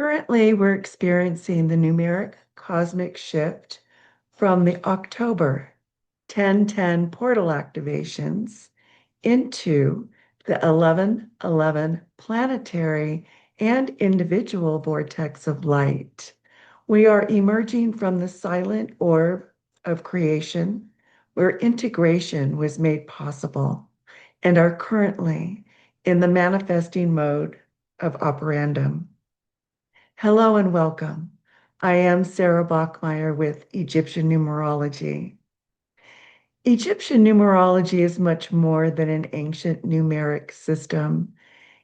Currently, we're experiencing the numeric cosmic shift from the October 1010 portal activations into the 1111 planetary and individual vortex of light. We are emerging from the silent orb of creation, where integration was made possible, and are currently in the manifesting mode of operandum. Hello and welcome. I am Sara Bachmeier with Egyptian Numerology. Egyptian numerology is much more than an ancient numeric system.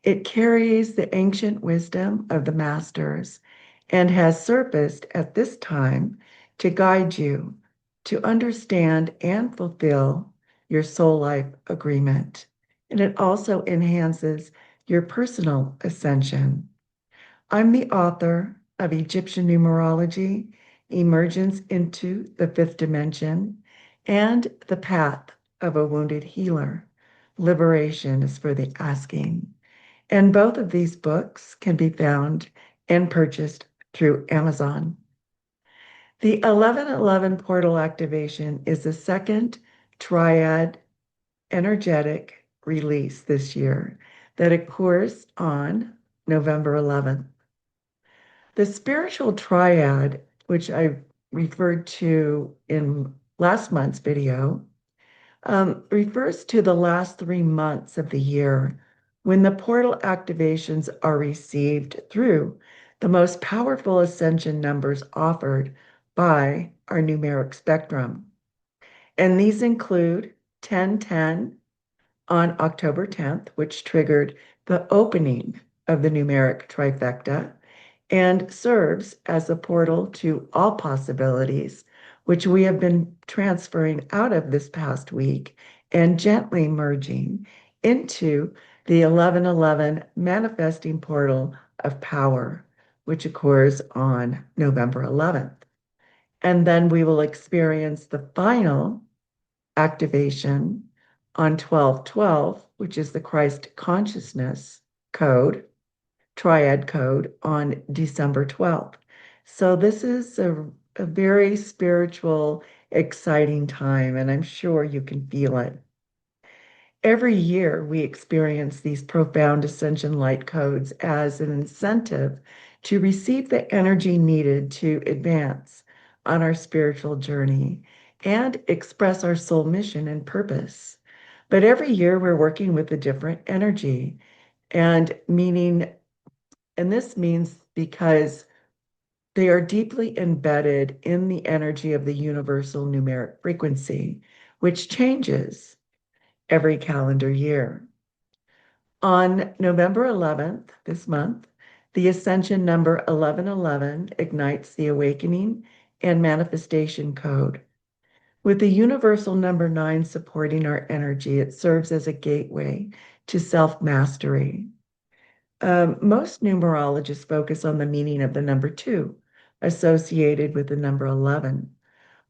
It carries the ancient wisdom of the masters and has surfaced at this time to guide you to understand and fulfill your soul life agreement. And it also enhances your personal ascension. I'm the author of Egyptian Numerology, Emergence into the Fifth Dimension, and The Path of a Wounded Healer. Liberation is for the asking. And both of these books can be found and purchased through Amazon. The 1111 portal activation is the second Triad energetic release this year that occurs on November 11th. The spiritual triad, which I referred to in last month's video, refers to the last 3 months of the year when the portal activations are received through the most powerful ascension numbers offered by our numeric spectrum. And these include 1010 on October 10th, which triggered the opening of the numeric trifecta and serves as a portal to all possibilities, which we have been transferring out of this past week and gently merging into the 1111 manifesting portal of power, which occurs on November 11th. And then we will experience the final activation on 1212, which is the Christ consciousness code, Triad code, on December 12th. So this is a very spiritual, exciting time, and I'm sure you can feel it. Every year, we experience these profound ascension light codes as an incentive to receive the energy needed to advance on our spiritual journey and express our soul mission and purpose. But every year, we're working with a different energy, and this means because they are deeply embedded in the energy of the universal numeric frequency, which changes every calendar year. On November 11th, this month, the ascension number 1111 ignites the awakening and manifestation code. With the universal number 9 supporting our energy, it serves as a gateway to self-mastery. Most numerologists focus on the meaning of the number 2 associated with the number 11.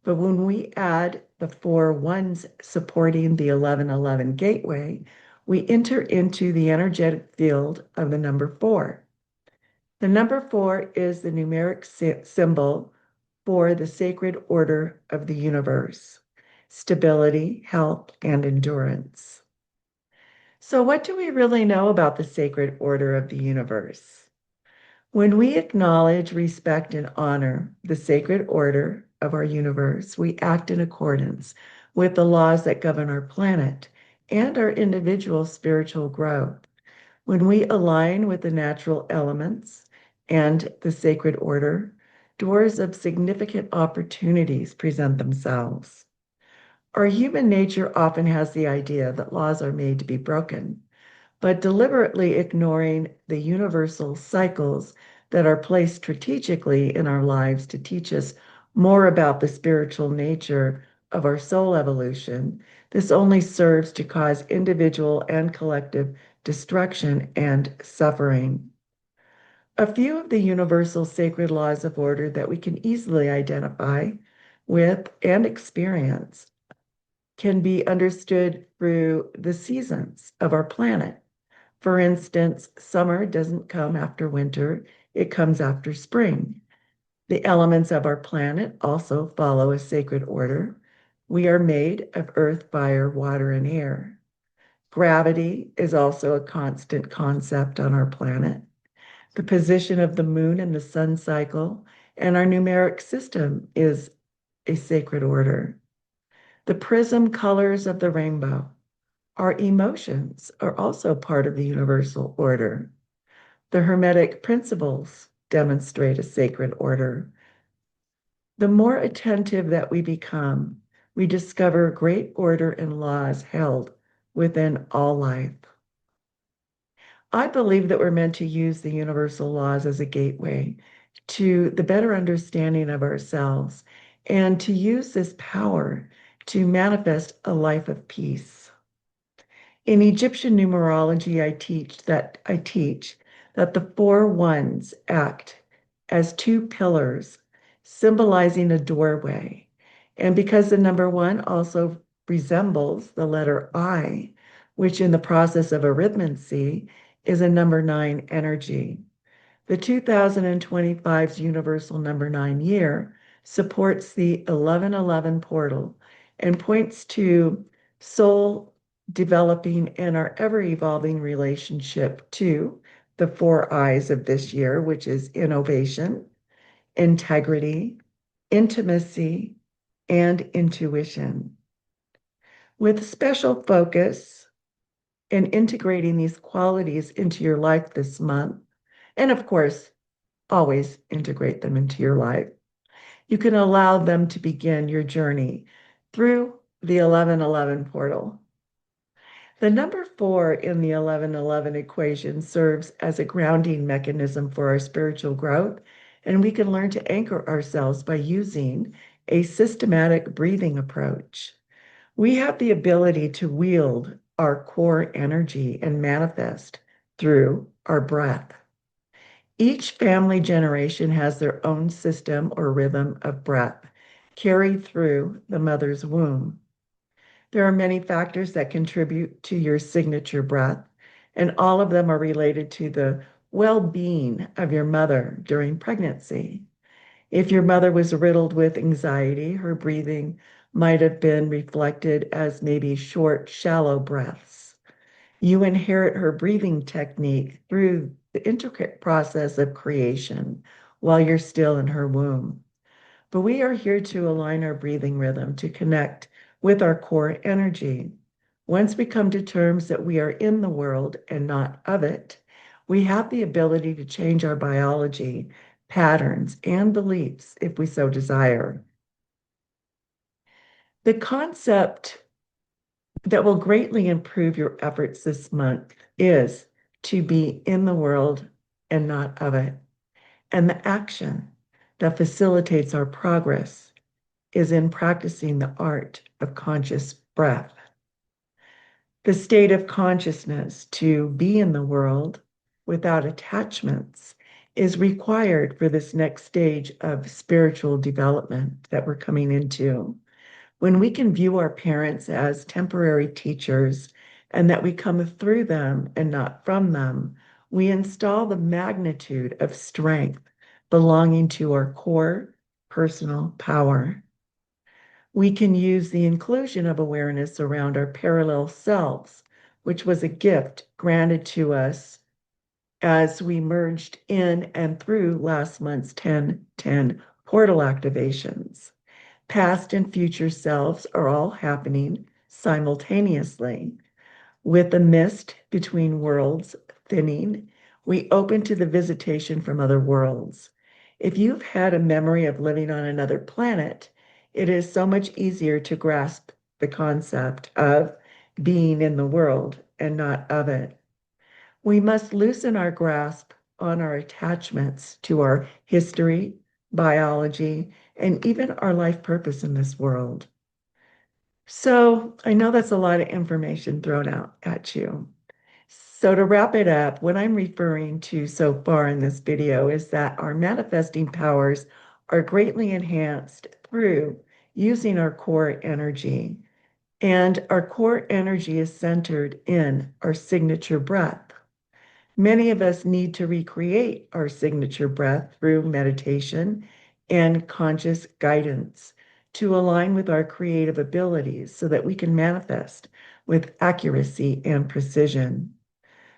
But when we add the 4 ones supporting the 1111 gateway, we enter into the energetic field of the number 4. The number 4 is the numeric symbol for the sacred order of the universe: stability, health, and endurance. So what do we really know about the sacred order of the universe? When we acknowledge, respect, and honor the sacred order of our universe, we act in accordance with the laws that govern our planet and our individual spiritual growth. When we align with the natural elements and the sacred order, doors of significant opportunities present themselves. Our human nature often has the idea that laws are made to be broken, but deliberately ignoring the universal cycles that are placed strategically in our lives to teach us more about the spiritual nature of our soul evolution, this only serves to cause individual and collective destruction and suffering. A few of the universal sacred laws of order that we can easily identify with and experience can be understood through the seasons of our planet. For instance, summer doesn't come after winter, it comes after spring. The elements of our planet also follow a sacred order. We are made of earth, fire, water, and air. Gravity is also a constant concept on our planet. The position of the moon in the sun cycle and our numeric system is a sacred order. The prism colors of the rainbow, our emotions are also part of the universal order. The Hermetic principles demonstrate a sacred order. The more attentive that we become, we discover great order and laws held within all life. I believe that we're meant to use the universal laws as a gateway to the better understanding of ourselves and to use this power to manifest a life of peace. In Egyptian numerology, I teach that the four ones act as two pillars symbolizing a doorway. And because the number one also resembles the letter I, which in the process of arithmancy is a number nine energy. The 2025's universal number nine year supports the 1111 portal and points to soul developing and our ever evolving relationship to the four I's of this year, which is innovation, integrity, intimacy, and intuition. With special focus in integrating these qualities into your life this month, and of course, always integrate them into your life, you can allow them to begin your journey through the 1111 portal. The number four in the 1111 equation serves as a grounding mechanism for our spiritual growth, and we can learn to anchor ourselves by using a systematic breathing approach. We have the ability to wield our core energy and manifest through our breath. Each family generation has their own system or rhythm of breath carried through the mother's womb. There are many factors that contribute to your signature breath, and all of them are related to the well-being of your mother during pregnancy. If your mother was riddled with anxiety, her breathing might have been reflected as maybe short, shallow breaths. You inherit her breathing technique through the intricate process of creation while you're still in her womb. But we are here to align our breathing rhythm to connect with our core energy. Once we come to terms that we are in the world and not of it, we have the ability to change our biology, patterns, and beliefs if we so desire. The concept that will greatly improve your efforts this month is to be in the world and not of it. And the action that facilitates our progress is in practicing the art of conscious breath. The state of consciousness to be in the world without attachments is required for this next stage of spiritual development that we're coming into. When we can view our parents as temporary teachers and that we come through them and not from them, we install the magnitude of strength belonging to our core personal power. We can use the inclusion of awareness around our parallel selves, which was a gift granted to us as we merged in and through last month's 10-10 portal activations. Past and future selves are all happening simultaneously. With the mist between worlds thinning, we open to the visitation from other worlds. If you've had a memory of living on another planet, it is so much easier to grasp the concept of being in the world and not of it. We must loosen our grasp on our attachments to our history, biology, and even our life purpose in this world. So I know that's a lot of information thrown out at you. So to wrap it up, what I'm referring to so far in this video is that our manifesting powers are greatly enhanced through using our core energy. And our core energy is centered in our signature breath. Many of us need to recreate our signature breath through meditation and conscious guidance to align with our creative abilities so that we can manifest with accuracy and precision.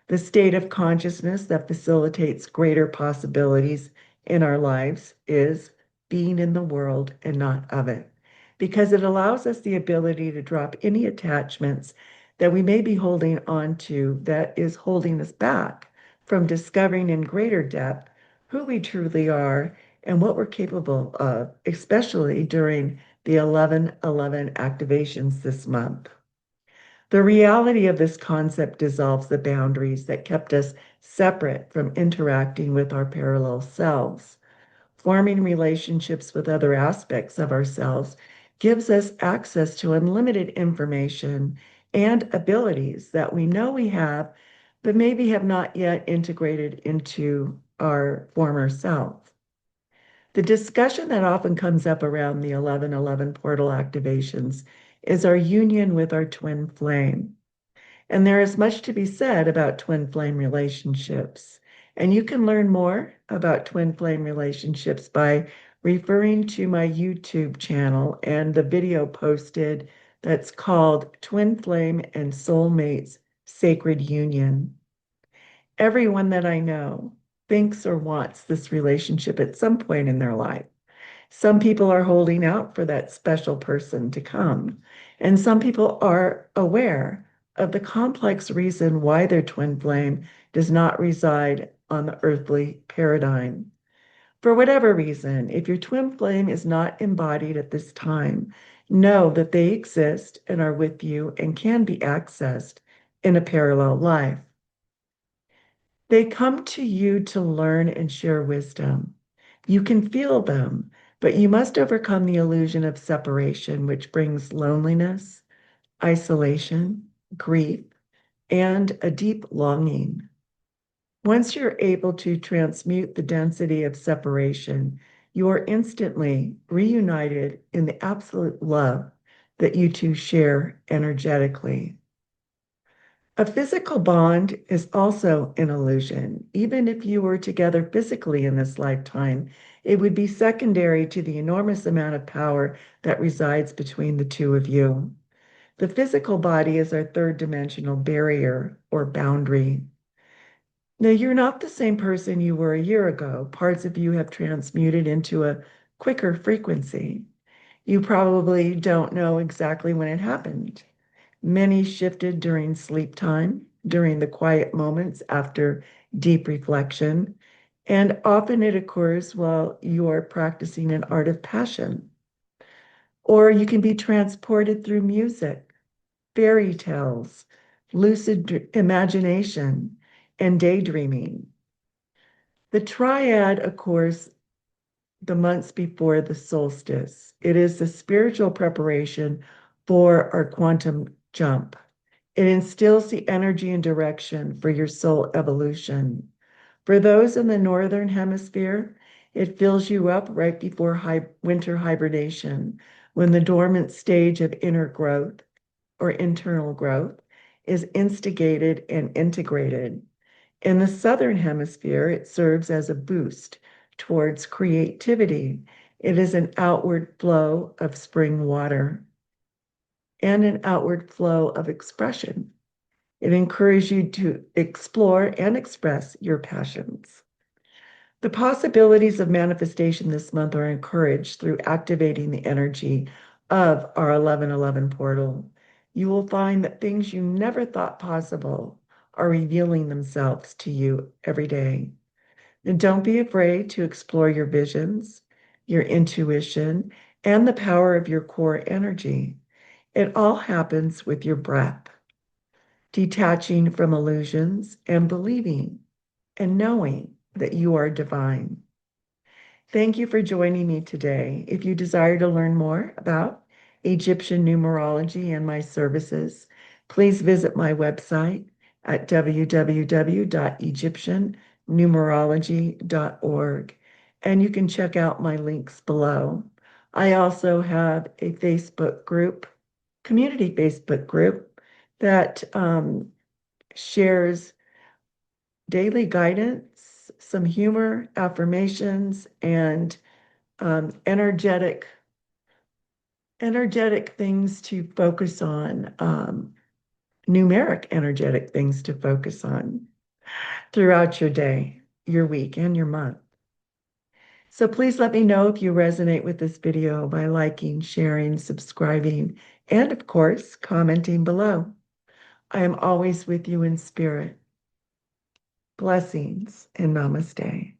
The state of consciousness that facilitates greater possibilities in our lives is being in the world and not of it, because it allows us the ability to drop any attachments that we may be holding on to that is holding us back from discovering in greater depth who we truly are and what we're capable of, especially during the 11/11 activations this month. The reality of this concept dissolves the boundaries that kept us separate from interacting with our parallel selves. Forming relationships with other aspects of ourselves gives us access to unlimited information and abilities that we know we have, but maybe have not yet integrated into our former self. The discussion that often comes up around the 11/11 portal activations is our union with our twin flame. And there is much to be said about twin flame relationships. And you can learn more about twin flame relationships by referring to my YouTube channel and the video posted that's called Twin Flame and Soulmates Sacred Union. Everyone that I know thinks or wants this relationship at some point in their life. Some people are holding out for that special person to come, and some people are aware of the complex reason why their twin flame does not reside on the earthly paradigm. For whatever reason, if your twin flame is not embodied at this time, know that they exist and are with you and can be accessed in a parallel life. They come to you to learn and share wisdom. You can feel them, but you must overcome the illusion of separation, which brings loneliness, isolation, grief, and a deep longing. Once you're able to transmute the density of separation, you are instantly reunited in the absolute love that you two share energetically. A physical bond is also an illusion. Even if you were together physically in this lifetime, it would be secondary to the enormous amount of power that resides between the two of you. The physical body is our third dimensional barrier or boundary. Now, you're not the same person you were a year ago. Parts of you have transmuted into a quicker frequency. You probably don't know exactly when it happened. Many shifted during sleep time, during the quiet moments after deep reflection, and often it occurs while you are practicing an art of passion. Or you can be transported through music, fairy tales, lucid imagination, and daydreaming. The triad occurs the months before the solstice. It is the spiritual preparation for our quantum jump. It instills the energy and direction for your soul evolution. For those in the northern hemisphere, it fills you up right before winter hibernation, when the dormant stage of inner growth or internal growth is instigated and integrated. In the southern hemisphere, it serves as a boost towards creativity. It is an outward flow of spring water and an outward flow of expression. It encourages you to explore and express your passions. The possibilities of manifestation this month are encouraged through activating the energy of our 11/11 portal. You will find that things you never thought possible are revealing themselves to you every day. And don't be afraid to explore your visions, your intuition, and the power of your core energy. It all happens with your breath, detaching from illusions and believing and knowing that you are divine. Thank you for joining me today. If you desire to learn more about Egyptian numerology and my services, please visit my website at www.egyptiannumerology.org, and you can check out my links below. I also have a Facebook group, community Facebook group, that shares daily guidance, some humor, affirmations, and energetic things to focus on, numeric energetic things to focus on throughout your day, your week, and your month. So please let me know if you resonate with this video by liking, sharing, subscribing, and of course, commenting below. I am always with you in spirit. Blessings and namaste.